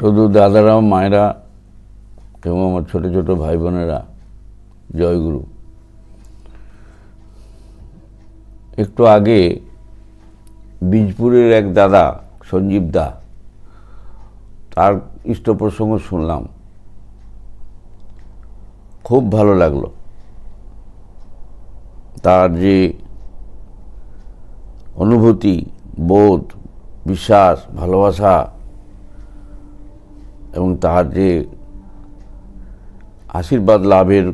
শুধু দাদারা মায়েরা এবং আমার ছোট ছোট ভাই বোনেরা জয়গুরু। একটু আগে বীজপুরের এক দাদা সঞ্জীব দা, তার ইষ্ট প্রসঙ্গ শুনলাম, খুব ভালো লাগলো। তার যে অনুভূতি, বোধ, বিশ্বাস, ভালোবাসা এবং তার যে আশীর্বাদ লাভের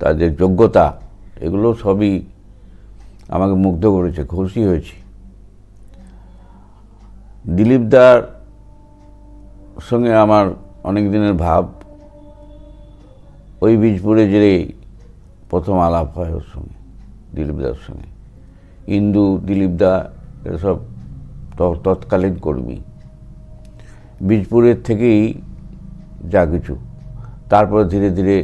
তার যে যোগ্যতা, এগুলো সবই আমাকে মুগ্ধ করেছে, খুশি হয়েছি। দিলীপ দার সঙ্গে আমার অনেক দিনের ভাব, ওই বীজপুরে যে প্রথম আলাপ হয় ওর সঙ্গে, দিলীপ দার সঙ্গে। ইন্দু, দিলীপ দা এসব তৎকালীন কর্মী, বীজপুরের থেকেই যা কিছু। তারপরে ধীরে ধীরে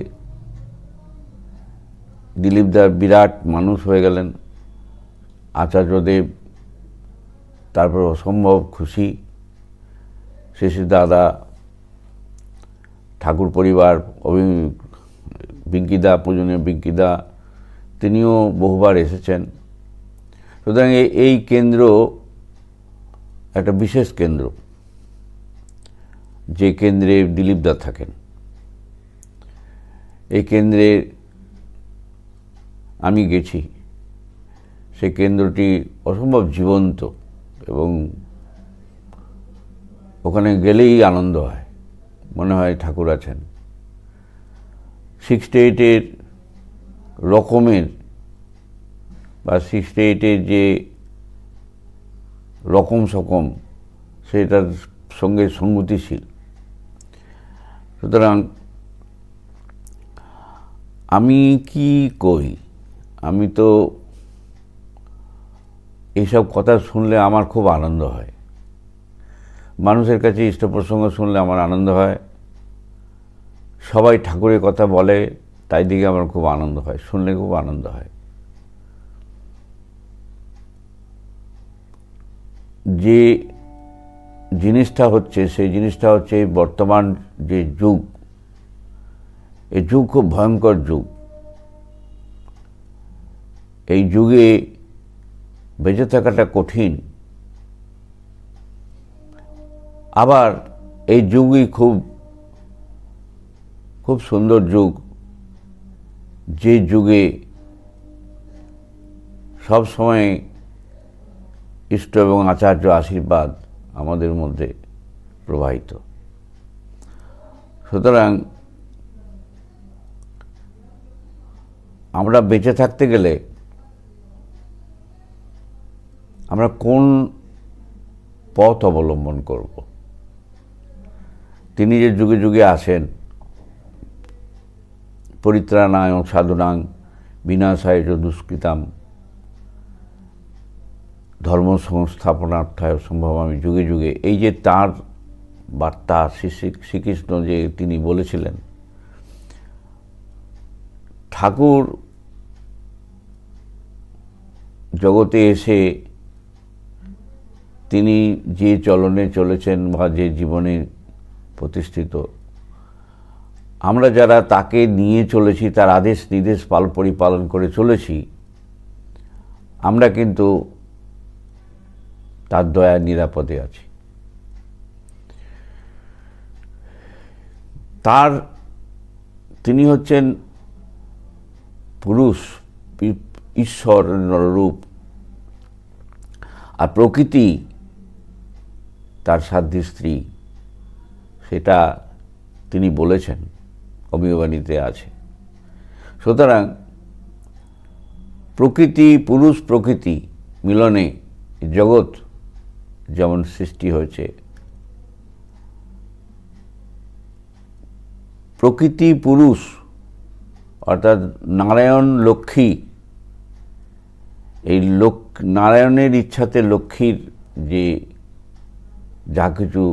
দিলীপ দা বিরাট মানুষ হয়ে গেলেন, আচার্যদেব, তারপর অসম্ভব খুশি শেষে দাদা, ঠাকুর পরিবার, বিঙ্কিদা, পূজনীয় বিঙ্কিদা, তিনিও বহুবার এসেছেন। সুতরাং এই কেন্দ্র একটা বিশেষ কেন্দ্র, যে কেন্দ্রে দিলীপ দা থাকেন। এই কেন্দ্রে আমি গেছি, সেই কেন্দ্রটি অসম্ভব জীবন্ত এবং ওখানে গেলেই আনন্দ হয়, মনে হয় ঠাকুর আছেন। 68-এর রকমের বা 68-এর যে রকম সকম, সেটার সঙ্গে সঙ্গতিশীল। সুতরাং আমি কি কই, আমি তো এইসব কথা শুনলে আমার খুব আনন্দ হয়। মানুষের কাছে ইষ্ট প্রসঙ্গ শুনলে আমার আনন্দ হয়, সবাই ঠাকুরের কথা বলে, তাই দিকে আমার খুব আনন্দ হয়, শুনলে খুব আনন্দ হয়। যে জিনিসটা হচ্ছে, সেই জিনিসটা হচ্ছে বর্তমান যে যুগ, এই যুগ খুব ভয়ঙ্কর যুগ। এই যুগে বেঁচে থাকাটা কঠিন। আবার এই যুগই খুব খুব সুন্দর যুগ, যে যুগে সব সময় ইষ্ট এবং আচার্য আশীর্বাদ আমাদের মধ্যে প্রবাহিত। সুতরাং আমরা বেঁচে থাকতে গেলে আমরা কোন পথ অবলম্বন করব? তিনি যে যুগে যুগে আসেন, পরিত্রাণায় সাধুনাং বিনাশায় চ দুষ্কৃতাম ধর্ম সংস্থাপনার্থায় সম্ভবামি যুগে যুগে, এই যে তাঁর বার্তা, শ্রীকৃষ্ণ যে তিনি বলেছিলেন, ঠাকুর জগতে এসে তিনি যে চলনে চলেছেন বা যে জীবনে প্রতিষ্ঠিত, আমরা যারা তাকে নিয়ে চলেছি, তার আদেশ নির্দেশ পরিপালন করে চলেছি, আমরা কিন্তু তার দয়ার নিরাপদে আছি। তিনি হচ্ছেন পুরুষ, ঈশ্বর নররূপ, আর প্রকৃতি তার সাধ্যী স্ত্রী, সেটা তিনি বলেছেন, অমীয়বাণীতে আছে। সুতরাং প্রকৃতি, পুরুষ প্রকৃতি মিলনে জগৎ যেমন সৃষ্টি হয়েছে, প্রকৃতি পুরুষ অর্থাৎ নারায়ণ লক্ষ্মী, এই নারায়ণের ইচ্ছাতে লক্ষ্মীর যে যা কিছু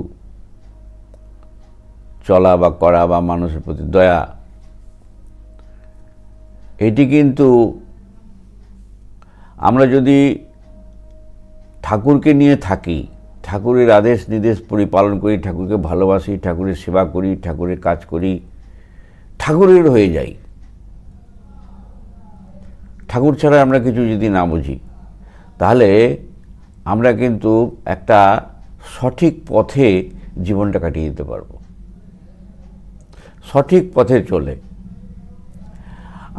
চলা বা করা বা মানুষের প্রতি দয়া, এটি কিন্তু আমরা যদি ঠাকুরকে নিয়ে থাকি ঠাকুরের আদেশ নির্দেশ পরিপালন করি, ঠাকুরকে ভালোবাসি, ঠাকুরের সেবা করি, ঠাকুরের কাজ করি, ঠাকুরের হয়ে যাই। ঠাকুর ছাড়া আমরা কিছু যদি না বুঝি, তাহলে আমরা কিন্তু একটা সঠিক পথে জীবনটা কাটিয়ে দিতে পারবো। সঠিক পথে চলে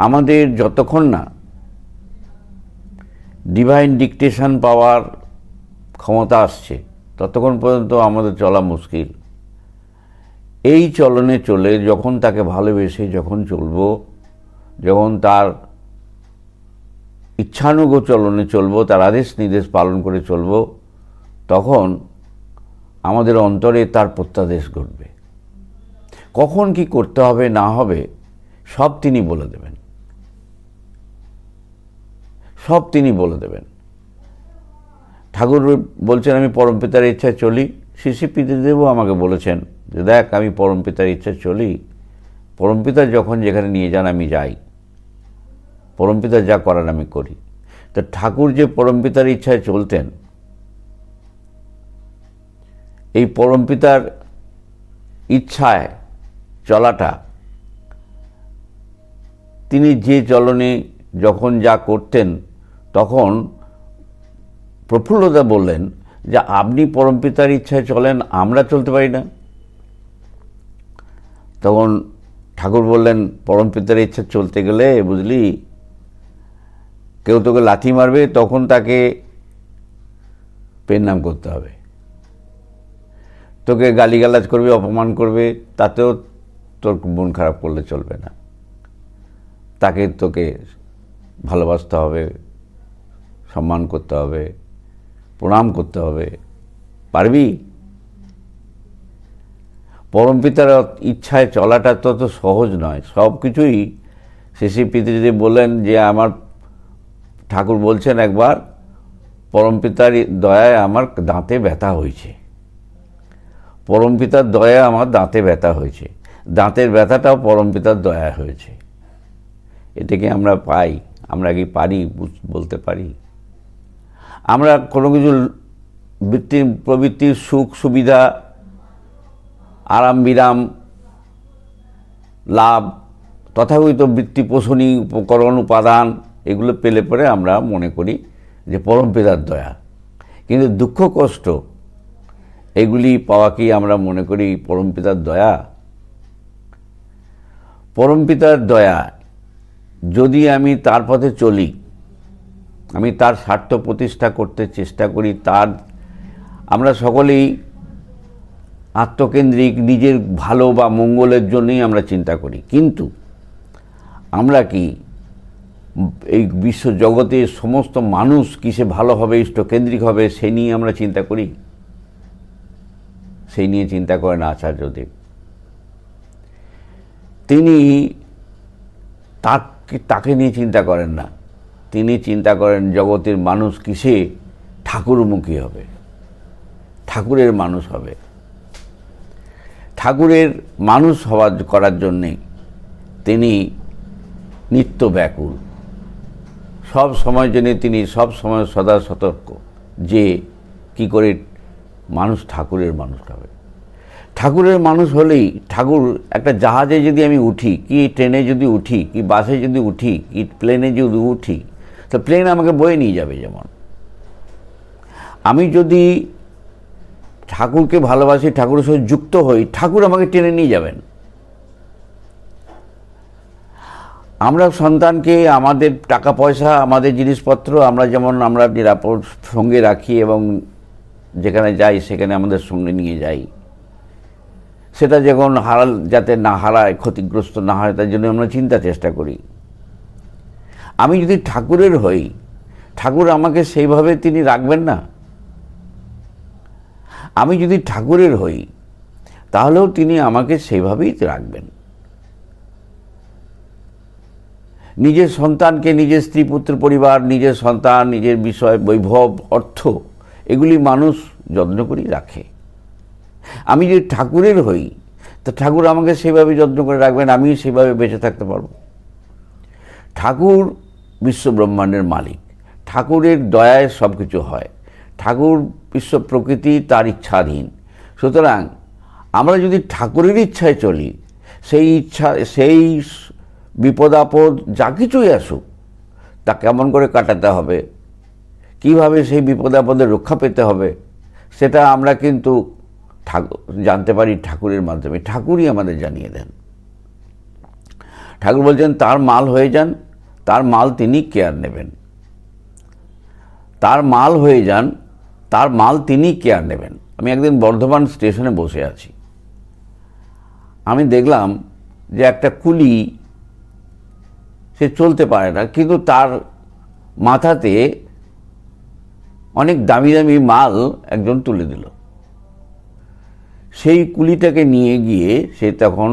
আমাদের যতক্ষণ না ডিভাইন ডিকটেশন পাওয়ার ক্ষমতা আসছে, ততক্ষণ পর্যন্ত আমাদের চলা মুশকিল। এই চলনে চলে যখন তাকে ভালোবেসে যখন চলব, যখন তার ইচ্ছানুগ চলনে চলব, তার আদেশ নির্দেশ পালন করে চলব, তখন আমাদের অন্তরে তার প্রত্যাদেশ ঘটবে। কখন কি করতে হবে না হবে সব তিনি বলে দেবেন, সব তিনি বলে দেবেন। ঠাকুর বলছেন আমি পরমপিতার ইচ্ছায় চলি। শ্রী শ্রী পিতৃদেবও আমাকে বলেছেন যে দেখ আমি পরমপিতার ইচ্ছায় চলি, পরমপিতা যখন যেখানে নিয়ে যান আমি যাই, পরমপিতা যা করার আমি করি। তো ঠাকুর যে পরমপিতার ইচ্ছায় চলতেন, এই পরমপিতার ইচ্ছায় চলাটা, তিনি যে চলনে যখন যা করতেন, তখন প্রফুল্লদা বললেন যে আপনি পরমপিতার ইচ্ছায় চলেন, আমরা চলতে পারি না। তখন ঠাকুর বললেন পরমপিতার ইচ্ছা চলতে গেলে বুঝলি কেউ তোকে লাথি মারবে, তখন তাকে প্রণাম করতে হবে। তোকে গালিগালাজ করবে, অপমান করবে, তাতেও তোর মন খারাপ করলে চলবে না। তাকে তোকে ভালোবাসতে হবে, সম্মান করতে হবে, প্রণাম করতে হবে। পারবি? পরমপিতার ইচ্ছায় চলাটা তত সহজ নয়। সব কিছুই শ্রী পিতৃদেব বললেন যে আমার ঠাকুর বলছেন একবার, পরমপিতার দয়ায় আমার দাঁতে ব্যথা হয়েছে, পরমপিতার দয়ায় আমার দাঁতে ব্যথা হয়েছে। দাঁতের ব্যথাটাও পরমপিতার দয়া হয়েছে। এটাকে আমরা পাই, আমরা কি পারি বলতে পারি? আমরা কোনো কিছু প্রবৃত্তির সুখ সুবিধা, আরাম বিরাম, লাভ, তথাকথিত বৃত্তি পোষণী উপকরণ উপাদান, এগুলো পেলে পরে আমরা মনে করি যে পরমপিতার দয়া। কিন্তু দুঃখ কষ্ট এগুলি পাওয়া কি আমরা মনে করি পরমপিতার দয়া? পরমপিতার দয়া যদি আমি তার পথে চলি, আমি তার স্বার্থ প্রতিষ্ঠা করতে চেষ্টা করি, তার আমরা সকলেই আত্মকেন্দ্রিক, নিজের ভালো বা মঙ্গলের জন্যই আমরা চিন্তা করি। কিন্তু আমরা কি এই বিশ্ব জগতের সমস্ত মানুষ কিসে ভালো হবে, ইষ্টকেন্দ্রিক হবে, সেই নিয়ে আমরা চিন্তা করি? সেই নিয়ে চিন্তা করেন আচার্যদেব। তিনি তাকে নিয়ে চিন্তা করেন না, তিনি চিন্তা করেন জগতের মানুষ কিসে ঠাকুরমুখী হবে, ঠাকুরের মানুষ হবে। ঠাকুরের মানুষ করার জন্যে তিনি নিত্য ব্যাকুল। সব সময় জন্য তিনি সব সময় সদা সতর্ক যে কি করে মানুষ ঠাকুরের মানুষ হবে। ঠাকুরের মানুষ হলেই, ঠাকুর একটা জাহাজে যদি আমি উঠি, কি ট্রেনে যদি উঠি, কি বাসে যদি উঠি, কি প্লেনে যদি উঠি, তো প্লেন আমাকে বয়ে নিয়ে যাবে। যেমন আমি যদি ঠাকুরকে ভালোবাসি, ঠাকুরের সঙ্গে যুক্ত হই, ঠাকুর আমাকে টেনে নিয়ে যাবেন। আমরা সন্তানকে আমাদের টাকা পয়সা, আমাদের জিনিসপত্র আমরা যেমন আমরা নিরাপদ সঙ্গে রাখি এবং যেখানে যাই সেখানে আমাদের সঙ্গে নিয়ে যাই, সেটা যখন যাতে না হারায়, ক্ষতিগ্রস্ত না হয়, তার জন্য আমরা চেষ্টা করি। আমি যদি ঠাকুরের হই, ঠাকুর আমাকে সেইভাবে তিনি রাখবেন না। আমি যদি ঠাকুরের হই, তাহলেও তিনি আমাকে সেইভাবেই রাখবেন। নিজের সন্তানকে, নিজের স্ত্রী পুত্র পরিবার, নিজের সন্তান, নিজের বিষয়, বৈভব, অর্থ, এগুলি মানুষ যত্ন করেই রাখে। আমি যদি ঠাকুরের হই, তো ঠাকুর আমাকে সেভাবে যত্ন করে রাখবেন, আমি সেভাবে বেঁচে থাকতে পারব। ঠাকুর বিশ্ব ব্রহ্মাণ্ডের মালিক, ঠাকুরের দয়ায় সব কিছু হয়। ঠাকুর বিশ্ব প্রকৃতি তার ইচ্ছাধীন। সুতরাং আমরা যদি ঠাকুরের ইচ্ছায় চলি, সেই বিপদ আপদ যা কিছুই আসুক তা কেমন করে কাটাতে হবে, কিভাবে সেই বিপদ আপদে রক্ষা পেতে হবে, সেটা আমরা কিন্তু জানতে পারি ঠাকুরের মাধ্যমে। ঠাকুরই আমাদের জানিয়ে দেন। ঠাকুর বলছেন তার মাল হয়ে যান, তার মাল তিনি কেয়ার নেবেন। তার মাল হয়ে যান, তার মাল তিনি কেয়ার নেবেন। আমি একদিন বর্ধমান স্টেশনে বসে আছি, আমি দেখলাম যে একটা কুলি, সে চলতে পারে না, কিন্তু তার মাথাতে অনেক দামি দামি মাল একজন তুলে দিল। সেই কুলিটাকে নিয়ে গিয়ে সে তখন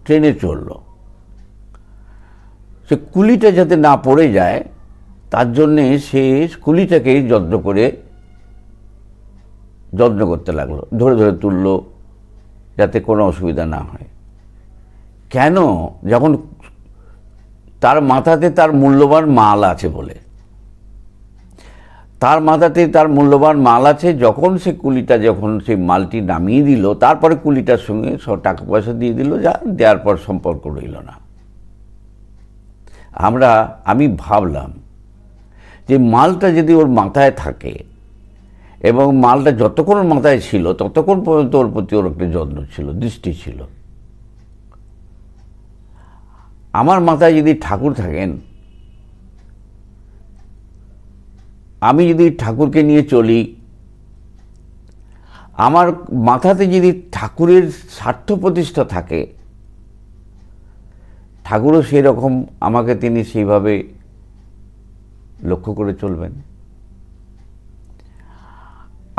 ট্রেনে চড়ল। সে কুলিটা যাতে না পড়ে যায় তার জন্যে সে কুলিটাকে যত্ন করতে লাগলো, ধরে ধরে তুলল যাতে কোনো অসুবিধা না হয়। কেন? যখন তার মাথাতে তার মূল্যবান মাল আছে বলে। তার মাথাতে তার মূল্যবান মাল আছে। যখন সে কুলিটা যখন সেই মালটি নামিয়ে দিল, তারপরে কুলিটার সঙ্গে সব টাকা পয়সা দিয়ে দিল, যা দেওয়ার পর সম্পর্ক রইল না। আমি ভাবলাম যে মালটা যদি ওর মাথায় থাকে এবং মালটা যতক্ষণ মাথায় ছিল ততক্ষণ পর্যন্ত ওর প্রতি ওর একটা যত্ন ছিল, দৃষ্টি ছিল। আমার মাথায় যদি ঠাকুর থাকেন, আমি যদি ঠাকুরকে নিয়ে চলি, আমার মাথাতে যদি ঠাকুরের স্বার্থ প্রতিষ্ঠা থাকে, ঠাকুরও সেই রকম আমাকে তিনি সেইভাবে লক্ষ্য করে চলবেন।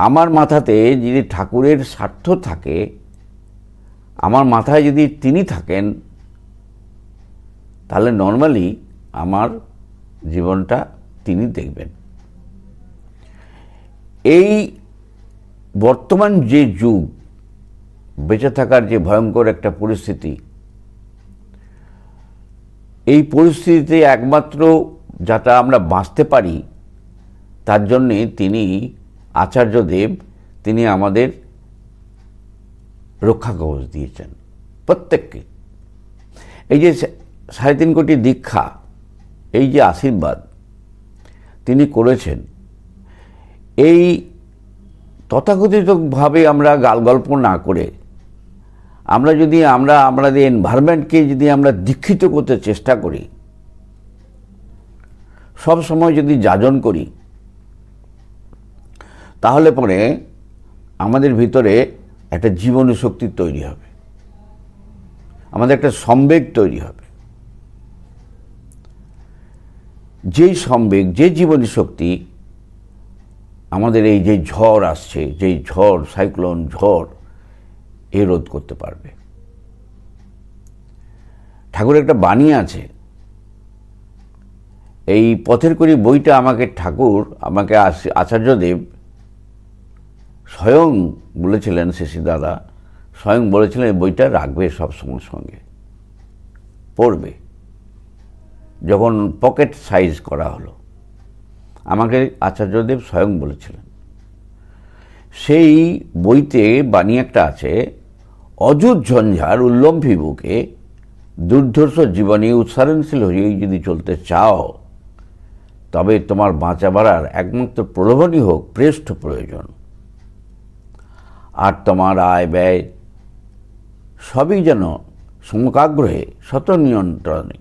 আমার মাথাতে যদি ঠাকুরের স্বার্থ থাকে, আমার মাথায় যদি তিনি থাকেন, তাহলে নর্মালি আমার জীবনটা তিনি দেখবেন। এই বর্তমান যে যুগ, বেঁচে থাকার যে ভয়ঙ্কর একটা পরিস্থিতি, এই পরিস্থিতিতে একমাত্র যাতে আমরা বাঁচতে পারি তার জন্যে তিনি আচার্যদেব, তিনি আমাদের রক্ষা কবচ দিয়েছেন প্রত্যেককে। এই যে 3.5 কোটি দীক্ষা, এই যে আশীর্বাদ তিনি করেছেন, এই তথাকথিতভাবে আমরা গালগল্প না করে আমরা যদি আমাদের এনভায়রনমেন্টকে যদি আমরা দীক্ষিত করতে চেষ্টা করি, সব সময় যদি যাজন করি, তাহলে পরে আমাদের ভিতরে একটা জীবনী শক্তি তৈরি হবে, আমাদের একটা সম্বেগ তৈরি হবে। যেই সম্বেগ, যে জীবনী শক্তি আমাদের এই যে ঝড় আসছে, যেই ঝড়, সাইক্লোন ঝড়, এ রোধ করতে পারবে। ঠাকুরের একটা বাণী আছে, এই পথের করি বইটা আমাকে আচার্যদেব স্বয়ং বলেছিলেন, শেষী দাদা স্বয়ং বলেছিলেন এই বইটা রাখবে সব সময় সঙ্গে, পড়বে। যখন পকেট সাইজ করা হলো, আমাকে আচার্যদেব স্বয়ং বলেছিলেন। সেই বইতে বাণী একটা আছে, অযুত ঝঞ্ঝার উল্লম্ফী বুকে দুর্ধর্ষ জীবনে উৎসারণশীল হয়ে যদি চলতে চাও, তবে তোমার বাঁচা বাড়ার একমাত্র প্রলোভনই হোক প্রেষ্ঠ প্রয়োজন। আর তোমার আয় ব্যয় সবই যেন সমকাগ্রহে শত নিয়ন্ত্রণে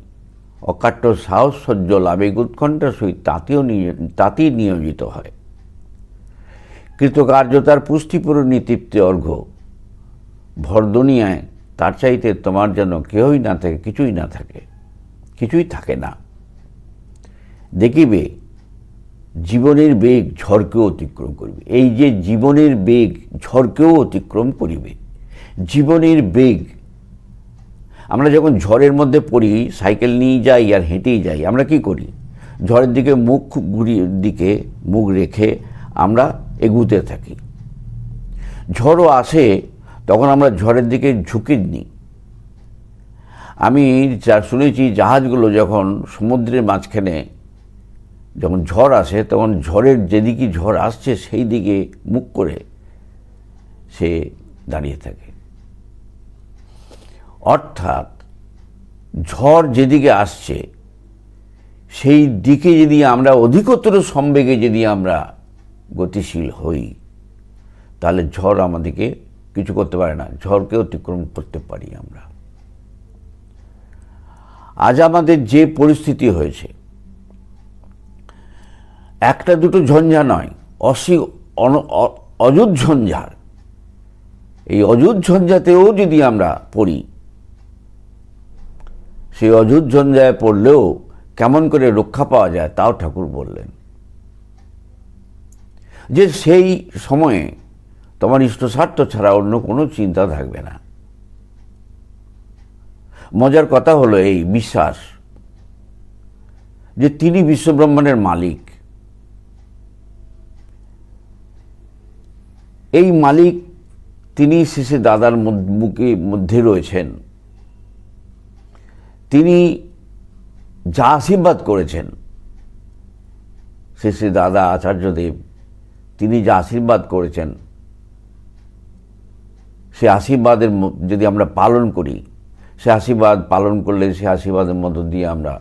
অকাট্য সাহস সজ্জল আবেগ উৎকণ্ঠার সহিত তাতেই নিয়োজিত হয়। কৃতকার্যতার পুষ্টিপূরণী তৃপ্তি অর্ঘ্য ভর দুনিয়ায় তার চাইতে তোমার যেন কেউই না থাকে, কিছুই না থাকে, কিছুই থাকে না। দেখিবে জীবনের বেগ ঝড়কেও অতিক্রম করিবে। এই যে জীবনের বেগ ঝড়কেও অতিক্রম করিবে, জীবনের বেগ। আমরা যখন ঝড়ের মধ্যে পড়ি, সাইকেল নিয়ে যাই আর হেঁটেই যাই, আমরা কি করি? ঝড়ের দিকে মুখ রেখে আমরা এগুতে থাকি। ঝড়ও আসে, তখন আমরা ঝড়ের দিকে ঝুঁকি নিই। আমি যা শুনেছি, জাহাজগুলো যখন সমুদ্রের মাঝখানে যখন ঝড় আসে তখন ঝড়ের যেদিকে ঝড় আসছে সেই দিকে মুখ করে সে দাঁড়িয়ে থাকে। অর্থাৎ ঝড় যেদিকে আসছে সেই দিকে যদি আমরা অধিকতর সম্বেগে যদি আমরা গতিশীল হই, তাহলে ঝড় আমাদেরকে কিছু করতে পারে না, ঝড়কে অতিক্রম করতে পারি আমরা। আজ আমাদের যে পরিস্থিতি হয়েছে, একটা দুটো ঝঞ্ঝা নয়, অযুত ঝঞ্ঝার, এই অযুত ঝঞ্ঝাতেও যদি আমরা পড়ি, সেই অযুত ঝঞ্ঝায় পড়লেও কেমন করে রক্ষা পাওয়া যায় তাও ঠাকুর বললেন যে সেই সময়ে তোমার ইষ্টস্বার্থ ছাড়া অন্য কোনো চিন্তা থাকবে না। মজার কথা হলো এই বিশ্বাস যে তিনি বিশ্বব্রহ্মাণ্ডের মালিক, এই মালিক তিনি শেষে দাদার মধ্যে রয়েছেন। তিনি যা আশীর্বাদ করেছেন, শেষে দাদা আচার্যদেব তিনি যা আশীর্বাদ করেছেন, সে আশীর্বাদের যদি আমরা পালন করি, সে আশীর্বাদ পালন করলে সে আশীর্বাদের মধ্য দিয়ে আমরা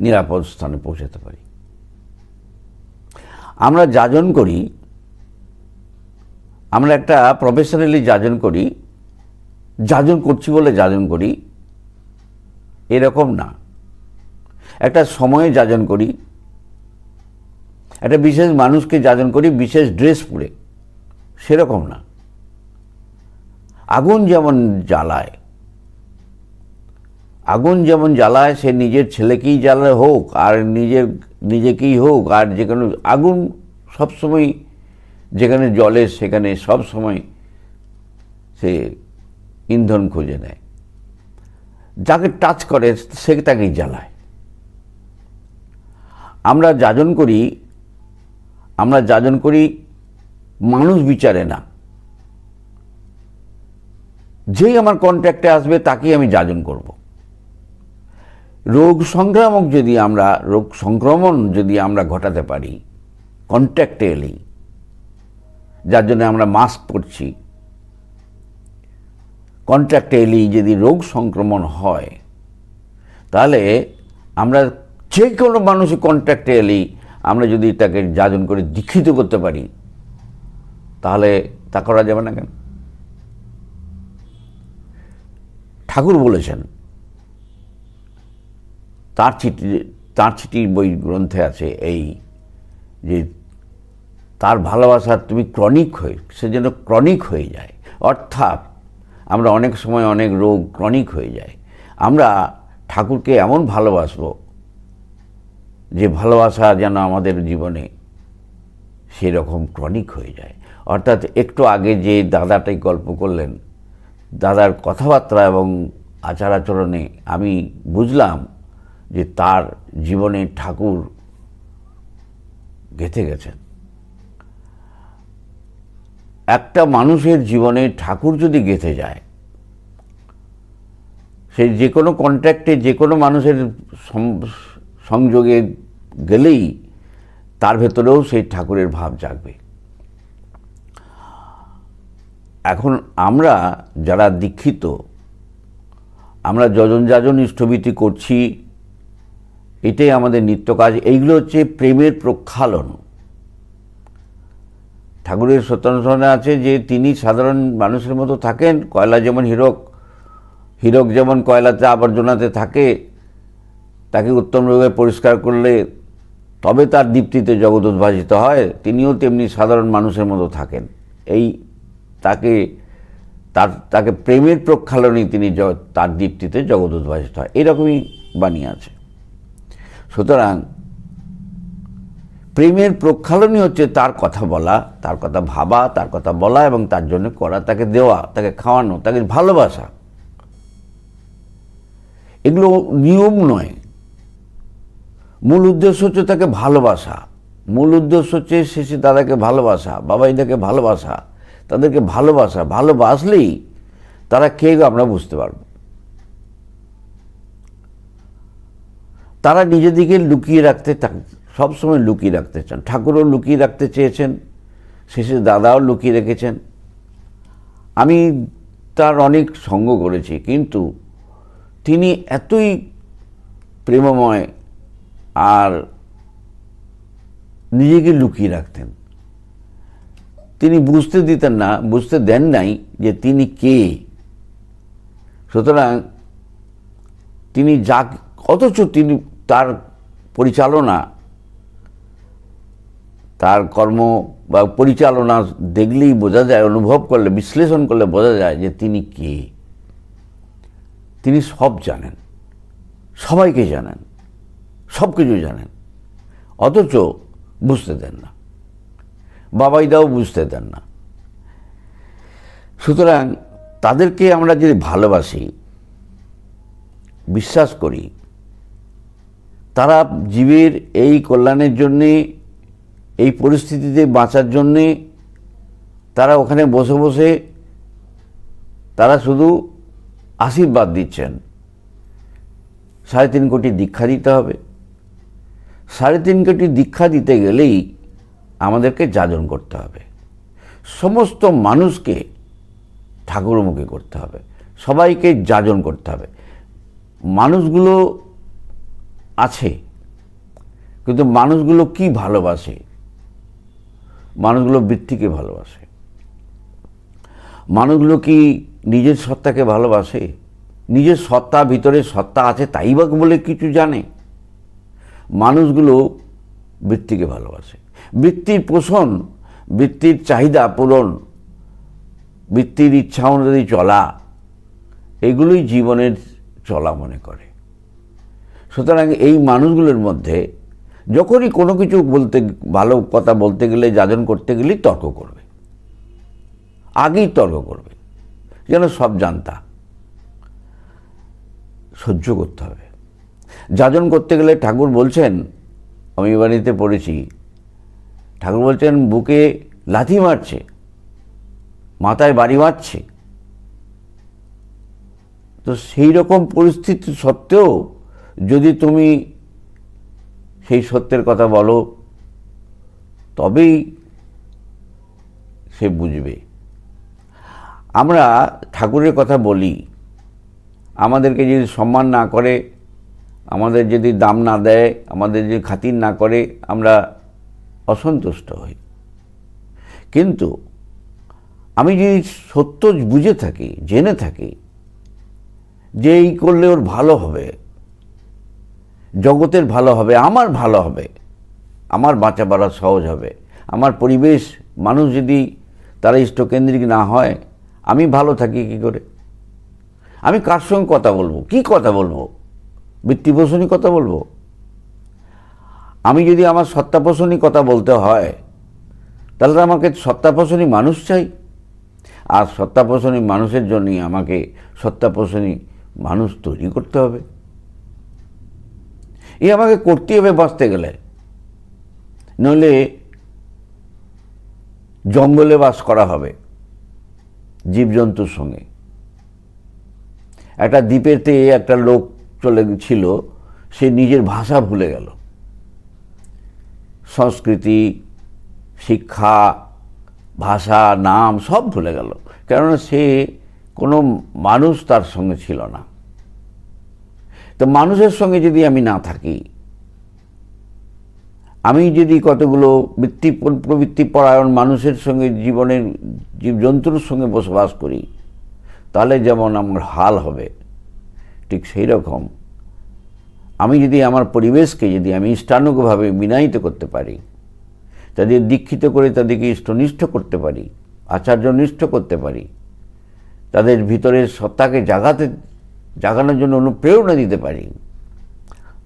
নিরাপদ স্থানে পৌঁছাতে পারি। আমরা যাজন করি, আমরা একটা প্রফেশনালি যাজন করি, যাজন করছি বলে যাজন করি এরকম না। একটা সময়ে যাজন করি, একটা বিশেষ মানুষকে যাজন করি বিশেষ ড্রেস পরে, সেরকম না। আগুন যেমন জ্বালায়, আগুন যেমন জ্বালায়, সে নিজের ছেলেকেই জ্বালায় হোক আর নিজেকেই হোক, আর যেখানে আগুন সবসময় যেখানে জ্বলে সেখানে সব সময় সে ইন্ধন খুঁজে নেয়, যাকে টাচ করে সে তাকেই জ্বালায়। আমরা যাজন করি মানুষ বিচারে না, যেই আমার কন্ট্যাক্টে আসবে তাকেই আমি যাজন করব। রোগ সংক্রমণ যদি আমরা ঘটাতে পারি কন্ট্যাক্টে এলেই, যার জন্য আমরা মাস্ক পরছি, কন্ট্যাক্টে এলেই যদি রোগ সংক্রমণ হয়, তাহলে আমরা যে কোনো মানুষের কন্ট্যাক্টে এলেই আমরা যদি তাকে যাজন করে দীক্ষিত করতে পারি, তাহলে তা করা যাবে না কেন? ঠাকুর বলেছেন, তাঁর চিঠি বই গ্রন্থে আছে এই যে তার ভালোবাসার তুমি সে যেন ক্রনিক হয়ে যায়। অর্থাৎ আমরা অনেক সময় অনেক রোগ ক্রনিক হয়ে যায়। আমরা ঠাকুরকে এমন ভালোবাসব যে ভালোবাসা যেন আমাদের জীবনে সেরকম ক্রনিক হয়ে যায়। অর্থাৎ একটু আগে যে দাদাটাই গল্প করলেন, দাদার কথাবার্তা এবং আচার আচরণে আমি বুঝলাম যে তার জীবনে ঠাকুর গেঁথে গেছেন। একটা মানুষের জীবনে ঠাকুর যদি গেঁথে যায়, সে যে কোনো কন্ট্যাক্টে যে কোনো মানুষের সংযোগে গেলেই তার ভেতরেও সেই ঠাকুরের ভাব জাগবে। এখন আমরা যারা দীক্ষিত, আমরা যজন যাজন ইষ্টভীতি করছি, এটাই আমাদের নিত্য কাজ। এইগুলো হচ্ছে প্রেমের প্রক্ষালন। ঠাকুরের সত্যানুসরণে আছে যে তিনি সাধারণ মানুষের মতো থাকেন, কয়লা যেমন হীরক যেমন কয়লাতে আবর্জনাতে থাকে, তাকে উত্তমভাবে পরিষ্কার করলে তবে তার দীপ্তিতে জগৎ উদ্ভাসিত হয়, তিনিও তেমনি সাধারণ মানুষের মতো থাকেন। এই তাকে প্রেমের প্রক্ষালনেই তিনি তার দীপ্তিতে জগৎ উদ্ভাসিত হয়, এরকমই বাণী আছে। সুতরাং প্রেমের প্রক্ষালনই হচ্ছে তার কথা বলা, তার কথা ভাবা, তার কথা বলা এবং তার জন্য করা, তাকে দেওয়া, তাকে খাওয়ানো, তাকে ভালোবাসা। এগুলো নিয়ম নয়, মূল উদ্দেশ্য হচ্ছে তাকে ভালোবাসা। মূল উদ্দেশ্য হচ্ছে শেষে দাদাকে ভালোবাসা, বাবাইদাকে ভালোবাসা, তাদেরকে ভালোবাসলেই তারা কে আমরা বুঝতে পারব। তারা নিজেদিকে লুকিয়ে রাখতে সবসময় লুকিয়ে রাখতে চান। ঠাকুরও লুকিয়ে রাখতে চেয়েছেন, শেষে দাদাও লুকিয়ে রেখেছেন। আমি তার অনেক সঙ্গ করেছি, কিন্তু তিনি এতই প্রেমময় আর নিজেকে লুকিয়ে রাখতেন। তিনি বুঝতে দেন নাই যে তিনি কে। সুতরাং তিনি অথচ তিনি তার পরিচালনা, তার কর্ম বা পরিচালনা দেখলেই বোঝা যায়, অনুভব করলে, বিশ্লেষণ করলে বোঝা যায় যে তিনি কে। তিনি সব জানেন, সবাইকে জানেন, সব কিছু জানেন, অথচ বুঝতে দেন না। বাবাইদাও বুঝতে দেন না। সুতরাং তাদেরকে আমরা যদি ভালোবাসি, বিশ্বাস করি, তারা জীবের এই কল্যাণের জন্যে, এই পরিস্থিতিতে বাঁচার জন্যে তারা ওখানে বসে বসে তারা শুধু আশীর্বাদ দিচ্ছেন। 3.5 কোটি দীক্ষা দিতে হবে। 3.5 কোটি দীক্ষা দিতে গেলেই আমাদেরকে যাজন করতে হবে, সমস্ত মানুষকে ঠাকুরমুখী করতে হবে, সবাইকে যাজন করতে হবে। মানুষগুলো আছে, কিন্তু মানুষগুলো কি ভালোবাসে? মানুষগুলো বৃত্তিকে ভালোবাসে। মানুষগুলো কি নিজের সত্তাকে ভালোবাসে? নিজের সত্তা, ভিতরে সত্তা আছে তাই বা বলে কিছু জানে? মানুষগুলো বৃত্তিকে ভালোবাসে। বৃত্তির পোষণ, বৃত্তির চাহিদা পূরণ, বৃত্তির ইচ্ছা অনুযায়ী চলা, এগুলোই জীবনের চলা মনে করে। সুতরাং এই মানুষগুলোর মধ্যে যখনই কোনো কিছু ভালো কথা বলতে গেলে, যাজন করতে গেলেই তর্ক করবে, আগেই তর্ক করবে, যেন সব জানতা। সহ্য করতে হবে। যাজন করতে গেলে ঠাকুর বলছেন, আমি বাড়িতে পড়েছি, ঠাকুর বলছেন বুকে লাথি মারছে, মাথায় বাড়ি মারছে। তো সেই রকম পরিস্থিতি সত্ত্বেও যদি তুমি সেই সত্যের কথা বলো, তবেই সে বুঝবে। আমরা ঠাকুরের কথা বলি, আমাদেরকে যদি সম্মান না করে, আমাদের যদি দাম না দেয়, আমাদের যদি খাতির না করে, আমরা অসন্তুষ্ট হই। কিন্তু আমি যদি সত্য বুঝে থাকি, জেনে থাকি যে এই করলে ওর ভালো হবে, জগতের ভালো হবে, আমার ভালো হবে, আমার বাঁচা বাড়া সহজ হবে, আমার পরিবেশ, মানুষ যদি তারা ইষ্টকেন্দ্রিক না হয়, আমি ভালো থাকি কি করে? আমি কার সঙ্গে কথা বলবো, কি কথা বলবো? বৃত্তিপোষণী কথা বলবো? আমি যদি আমার সত্তাপোষণী কথা বলতে হয়, তাহলে তো আমাকে সত্তাপোষণী মানুষ চাই। আর সত্তাপোষণী মানুষের জন্যই আমাকে সত্তাপোষণী মানুষ তৈরি করতে হবে। আমাকে করতে হবে বাঁচতে গেলে, নইলে জঙ্গলে বাস করা হবে জীবজন্তুর সঙ্গে। একটা দ্বীপেতে একটা লোক ছিল, সে নিজের ভাষা ভুলে গেল, সংস্কৃতি, শিক্ষা, ভাষা, নাম সব ভুলে গেল, কেননা সে কোনো মানুষ তার সঙ্গে ছিল না। তো মানুষের সঙ্গে যদি আমি না থাকি, আমি যদি কতগুলো প্রবৃত্তিপরায়ণ মানুষের সঙ্গে, জীবজন্তুর সঙ্গে বসবাস করি, তাহলে যেমন আমার হাল হবে, ঠিক সেই রকম আমি যদি আমার পরিবেশকে যদি আমি ইষ্টানুগভাবে বিনায়িত করতে পারি, তাদের দীক্ষিত করে তাদেরকে ইষ্টনিষ্ঠ করতে পারি, আচার্যনিষ্ঠ করতে পারি, তাদের ভিতরের সত্তাকে জাগানোর জন্য অনুপ্রেরণা দিতে পারি,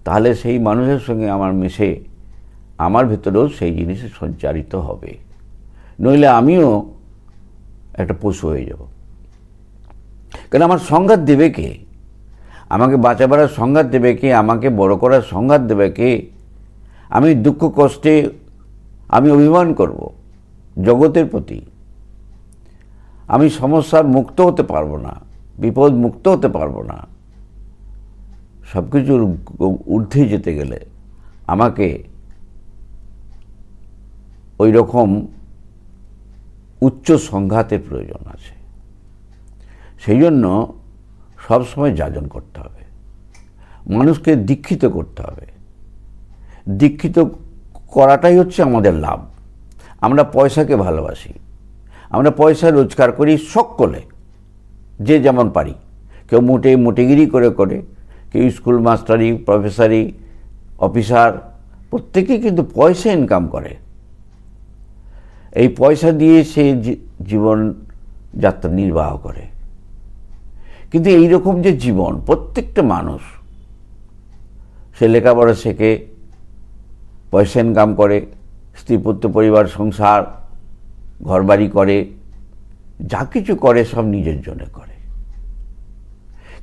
তাহলে সেই মানুষের সঙ্গে আমার মিশে আমার ভিতরেও সেই জিনিসে সঞ্চারিত হবে। নইলে আমিও একটা পশু হয়ে যাব। কেন আমার সংঘাত দেবে কে? আমাকে বাঁচা বাড়ার সংঘাত দেবে কে? আমাকে বড় করার সংঘাত দেবে কে? আমি দুঃখ কষ্টে আমি অভিমান করব জগতের প্রতি, আমি সমস্যার মুক্ত হতে পারবো না, বিপদ মুক্ত হতে পারবো না। সব কিছুর ঊর্ধ্বে যেতে গেলে আমাকে ওই রকম উচ্চ সংঘাতের প্রয়োজন আছে। সেই জন্য সবসময় যাজন করতে হবে, মানুষকে দীক্ষিত করতে হবে। দীক্ষিত করাটাই হচ্ছে আমাদের লাভ। আমরা পয়সাকে ভালোবাসি, আমরা পয়সা রোজগার করি সকলে, যে যেমন পারি। কেউ মোটেগিরি করে, কেউ স্কুল মাস্টারি, প্রফেসরি, অফিসার, প্রত্যেকেই কিন্তু পয়সা ইনকাম করে। এই পয়সা দিয়ে সে জীবন যাত্রা নির্বাহ করে। কিন্তু এইরকম যে জীবন, প্রত্যেকটা মানুষ সে লেখাপড়া শেখে, পয়সা ইনকাম করে, স্ত্রী পুত্র পরিবার সংসার ঘরবাড়ি করে, যা কিছু করে সব নিজের জন্য করে।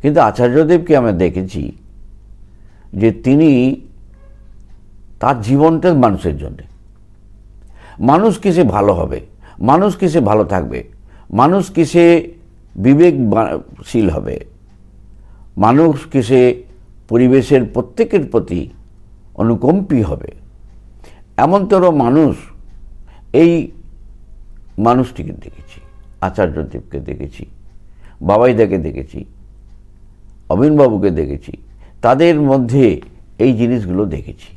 কিন্তু আচার্যদেবকে আমরা দেখেছি যে তিনি তার জীবনটা মানুষের জন্যে। মানুষ কিসে ভালো হবে, মানুষ কিসে ভালো থাকবে, মানুষ কিসে বিবেকশীল হবে, মানুষ কিসে পরিবেশের প্রত্যেকের প্রতি অনুকম্পী হবে, এমনতর মানুষ, এই মানুষটিকে দেখেছি। আচার্যদেবকে দেখেছি, বাবাইদাকে দেখেছি, অবিনবাবুকে দেখেছি, তাদের মধ্যে এই জিনিসগুলো দেখেছি।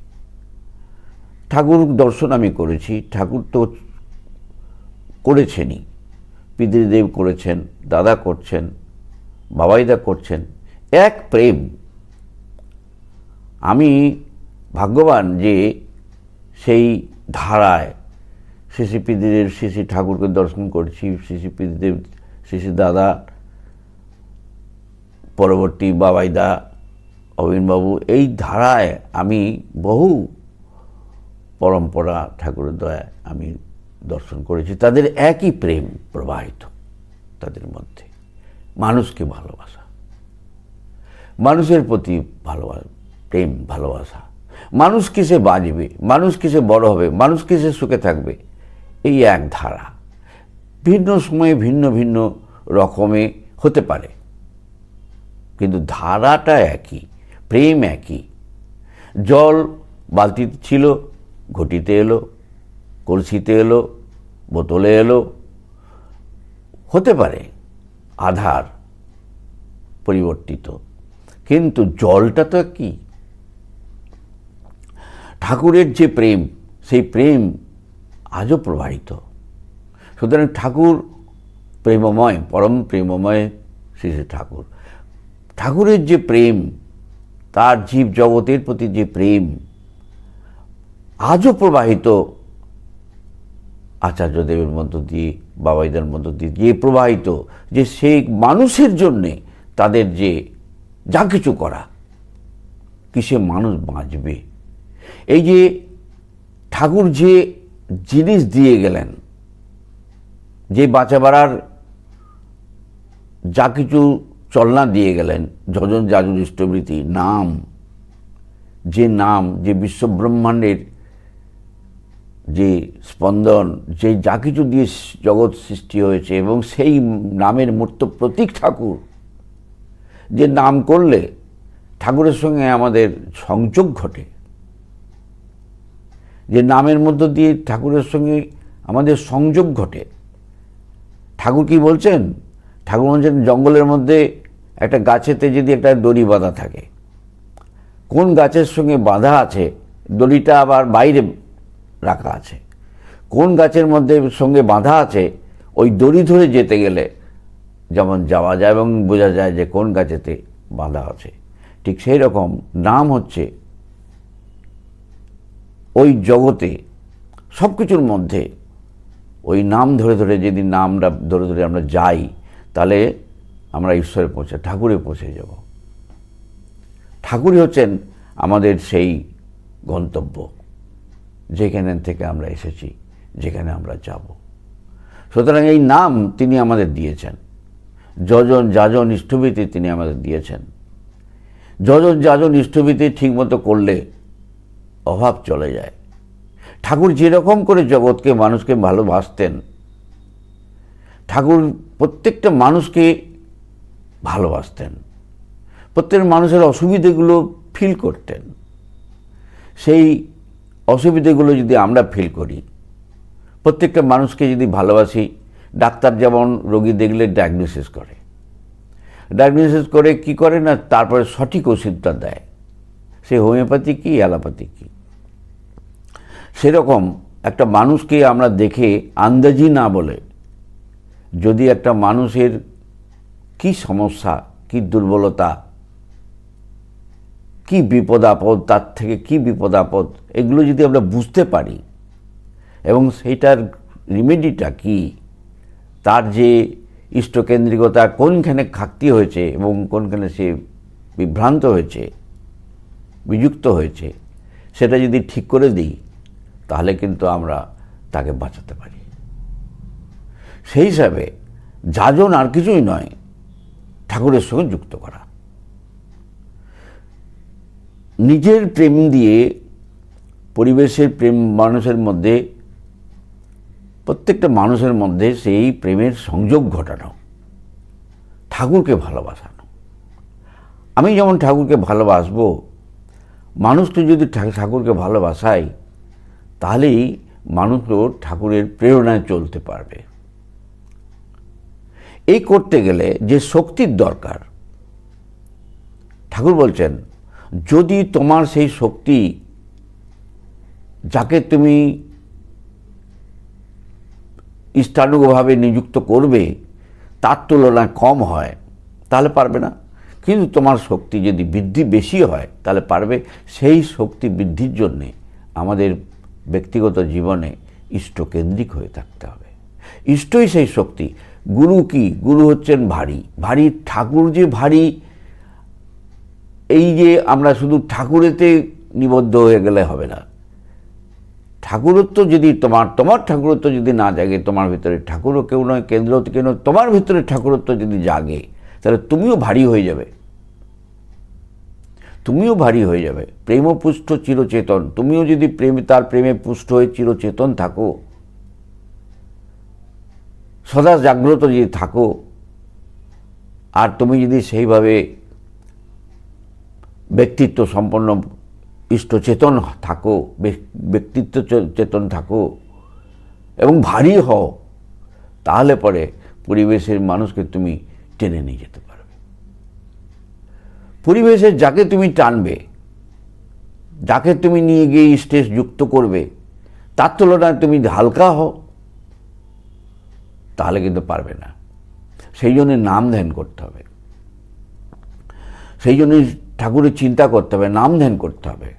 ঠাকুর দর্শন আমি করেছি, ঠাকুর তো করেছেনই, পিতৃদেব করেছেন, দাদা করছেন, বাবাইদা করছেন, এক প্রেম। আমি ভাগ্যবান যে সেই ধারায় শ্রী পিতৃদেব, শ্রী ঠাকুরকে দর্শন করছি, শ্রী পিতৃদেব, শ্রী দাদা, পরবর্তী বাবাইদা, অবিনবাবু, এই ধারায় আমি বহু পরম্পরা ঠাকুরের দয়ায় আমি দর্শন করেছি। তাদের একই প্রেম প্রবাহিত তাদের মধ্যে, মানুষকে ভালোবাসা, মানুষের প্রতি ভালোবাসা, প্রেম ভালোবাসা, মানুষ কিসে বাঁচবে, মানুষ কিসে বড় হবে, মানুষ কিসে সুখে থাকবে, এই এক ধারা। ভিন্ন সময়ে ভিন্ন ভিন্ন রকমে হতে পারে, কিন্তু ধারাটা একই, প্রেম একই। জল বালতিতে ছিল, ঘটিতে এলো, কলসিতে এলো, বোতলে এলো, হতে পারে আধার পরিবর্তিত, কিন্তু জলটা তো কি। ঠাকুরের যে প্রেম, সেই প্রেম আজও প্রবাহিত। সুতরাং ঠাকুর প্রেমময়, পরম প্রেমময় শ্রী শ্রী ঠাকুর। ঠাকুরের যে প্রেম, তার জীব জগতের প্রতি যে প্রেম আজও প্রবাহিত আচার্যদেবের মধ্য দিয়ে, বাবাইদার মধ্য দিয়ে যে প্রবাহিত, যে সেই মানুষের জন্যে তাদের যে যা কিছু করা, কিসে মানুষ বাঁচবে। এই যে ঠাকুর যে জিনিস দিয়ে গেলেন, যে বাঁচা বাড়ার যা কিছু চলনা দিয়ে গেলেন, যজন যাজন ইষ্টবৃত্তি, নাম, যে নাম, যে বিশ্বব্রহ্মাণ্ডের যে স্পন্দন, যে যা কিছু দিয়ে জগৎ সৃষ্টি হয়েছে, এবং সেই নামের মূর্ত প্রতীক ঠাকুর, যে নাম করলে ঠাকুরের সঙ্গে আমাদের সংযোগ ঘটে, যে নামের মধ্য দিয়ে ঠাকুরের সঙ্গে আমাদের সংযোগ ঘটে। ঠাকুর কি বলছেন? ঠাকুর বলছেন জঙ্গলের মধ্যে একটা গাছেতে যদি একটা দড়ি বাঁধা থাকে, কোন গাছের সঙ্গে বাঁধা আছে, দড়িটা আবার বাইরে রাখা আছে, কোন গাছের মধ্যে সঙ্গে বাঁধা আছে, ওই দড়ি ধরে যেতে গেলে যেমন যাওয়া যায় এবং বোঝা যায় যে কোন গাছেতে বাঁধা আছে। ঠিক সেই রকম নাম হচ্ছে ওই জগতে সব কিছুর মধ্যে ওই নাম ধরে ধরে, যেদিন নামটা ধরে ধরে আমরা যাই, তাহলে আমরা ঈশ্বরে পৌঁছে, ঠাকুরে পৌঁছে যাব। ঠাকুরই হচ্ছেন আমাদের সেই গন্তব্য, যেখানে থেকে আমরা এসেছি, যেখানে আমরা যাব। সুতরাং এই নাম তিনি আমাদের দিয়েছেন, যজন যাজন ইষ্টভীতি তিনি আমাদের দিয়েছেন। যজন যাজন ইষ্টভীতি ঠিকমতো করলে অভাব চলে যায়। ঠাকুর যেরকম করে জগৎকে, মানুষকে ভালোবাসতেন, ঠাকুর প্রত্যেকটা মানুষকে ভালোবাসতেন, প্রত্যেক মানুষের অসুবিধেগুলো ফিল করতেন। সেই অসুবিধেগুলো যদি আমরা ফিল করি, প্রত্যেকটা মানুষকে যদি ভালোবাসি, ডাক্তার যেমন রোগী দেখলে ডায়াগনোসিস করে কি করে না, তারপরে সঠিক ওষুধটা দেয়, সে হোমিওপ্যাথি কি অ্যালোপ্যাথি কি। সেরকম একটা মানুষকে আমরা দেখে আন্দাজি না বলে, যদি একটা মানুষের কি সমস্যা, কি দুর্বলতা, কি বিপদ আপদ, তার থেকে কি বিপদ আপদ, এগুলো যদি আমরা বুঝতে পারি এবং সেইটার রিমেডিটা কি, তার যে ইষ্টকেন্দ্রিকতা কোনখানে ঘাটতি হয়েছে এবং কোনখানে সে বিভ্রান্ত হয়েছে, বিযুক্ত হয়েছে, সেটা যদি ঠিক করে দিই, তাহলে কিন্তু আমরা তাকে বাঁচাতে পারি। সেই হিসাবে যাজন আর কিছুই নয়, ঠাকুরের সঙ্গে যুক্ত করা। নিজের প্রেম দিয়ে পরিবেশের প্রেম মানুষের মধ্যে, প্রত্যেকটা মানুষের মধ্যে সেই প্রেমের সংযোগ ঘটানো, ঠাকুরকে ভালোবাসানো। আমি যেমন ঠাকুরকে ভালোবাসবো, মানুষকে যদি ঠাকুরকে ভালোবাসাই, তাহলেই মানুষও ঠাকুরের প্রেরণায় চলতে পারবে। এই করতে গেলে যে শক্তির দরকার, ঠাকুর বলছেন, যদি তোমার সেই শক্তি, যাকে তুমি ইষ্টানুগভাবে নিযুক্ত করবে, তার তুলনায় কম হয়, তাহলে পারবে না। কিন্তু তোমার শক্তি যদি বৃদ্ধি বেশি হয়, তাহলে পারবে। সেই শক্তি বৃদ্ধির জন্যে আমাদের ব্যক্তিগত জীবনে ইষ্টকেন্দ্রিক হয়ে থাকতে হবে। ইষ্টই সেই শক্তি। গুরু কি? গুরু হচ্ছেন ভারী। ঠাকুর যে ভারী, এই যে আমরা শুধু ঠাকুরেতে নিবদ্ধ হয়ে গেলে হবে না। ঠাকুরত্ব যদি তোমার ঠাকুরত্ব যদি না জাগে, তোমার ভিতরে ঠাকুরও কেউ নয়, কেন্দ্র কেউ নয়, তোমার ভিতরে ঠাকুরত্ব যদি জাগে, তাহলে তুমিও ভারী হয়ে যাবে। প্রেমপুষ্ট চিরচেতন। তুমিও যদি তার প্রেমে পুষ্ট হয়ে চিরচেতন থাকো, সদা জাগ্রত যদি থাকো, আর তুমি যদি সেইভাবে ব্যক্তিত্ব সম্পন্ন ইষ্টচেতন থাকো, ব্যক্তিত্ব চেতন থাকো এবং ভারী হও, তাহলে পরে পরিবেশের মানুষকে তুমি টেনে নিয়ে যেতে পারবে। পরিবেশের যাকে তুমি টানবে, যাকে তুমি নিয়ে গিয়ে স্টেজ যুক্ত করবে, তার তুলনায় তুমি হালকা হও, তাহলে কিন্তু পারবে না। সেই জন্য নাম ধ্যান করতে হবে, সেই জন্য ঠাকুরের চিন্তা করতে হবে, নাম ধ্যান করতে হবে,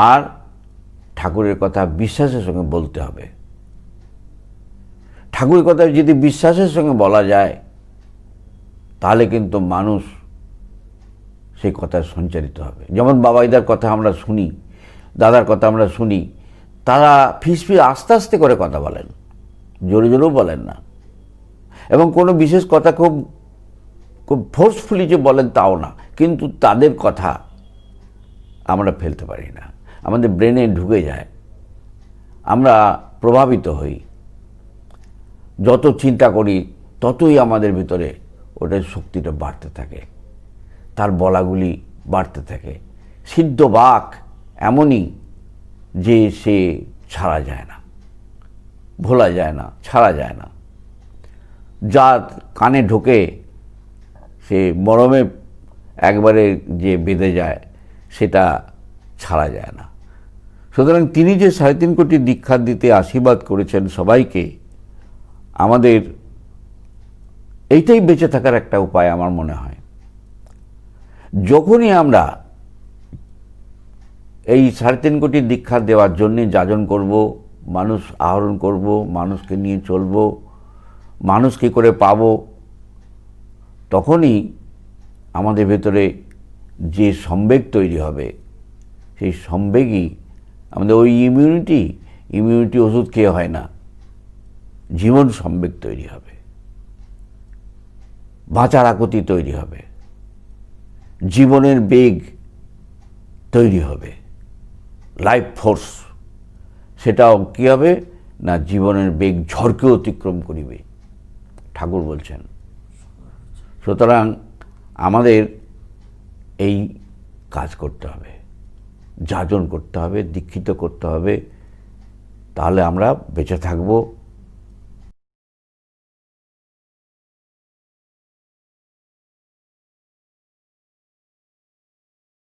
আর ঠাকুরের কথা বিশ্বাসের সঙ্গে বলতে হবে। ঠাকুরের কথা যদি বিশ্বাসের সঙ্গে বলা যায়, তাহলে কিন্তু মানুষ সেই কথা সঞ্চারিত হবে। যেমন বাবাইদার কথা আমরা শুনি, দাদার কথা আমরা শুনি, তারা ফিসফিস আস্তে আস্তে করে কথা বলেন, জোরে জোরেও বলেন না, এবং কোনো বিশেষ কথা খুব ফোর্সফুলি যে বলেন তাও না, কিন্তু তাদের কথা আমরা ফেলতে পারি না, আমাদের ব্রেনে ঢুকে যায়, আমরা প্রভাবিত হই। যত চিন্তা করি ততই আমাদের ভিতরে ওটার শক্তিটা বাড়তে থাকে, তার বলাগুলি বাড়তে থাকে। সিদ্ধ বাক এমনই যে সে ছাড়া যায় না, ভোলা যায় না, ছাড়া যায় না। যা কানে ঢোকে সে মরমে একবারে যে বেঁধে যায়, সেটা ছাড়া যায় না। সুতরাং তিনি যে 3.5 কোটি দীক্ষা দিতে আশীর্বাদ করেছেন সবাইকে, আমাদের এইটাই বেঁচে থাকার একটা উপায় আমার মনে হয়। যখনই আমরা এই 3.5 কোটি দীক্ষা দেওয়ার জন্যে যাজন করব, মানুষ আহরণ করব, মানুষকে নিয়ে চলব, মানুষ কী করে পাব, তখনই আমাদের ভেতরে যে সম্বেগ তৈরি হবে, সেই সম্বেগই আমাদের ওই ইমিউনিটি ওষুধ খেয়ে হয় না, জীবন সম্বেগ তৈরি হবে, বাঁচার আকুতি তৈরি হবে, জীবনের বেগ তৈরি হবে, লাইফ ফোর্স। সেটাও কী হবে না, জীবনের বেগ ঝড়কে অতিক্রম করিবে, ঠাকুর বলছেন। সুতরাং আমাদের এই কাজ করতে হবে, যাজন করতে হবে, দীক্ষিত করতে হবে, তাহলে আমরা বেঁচে থাকব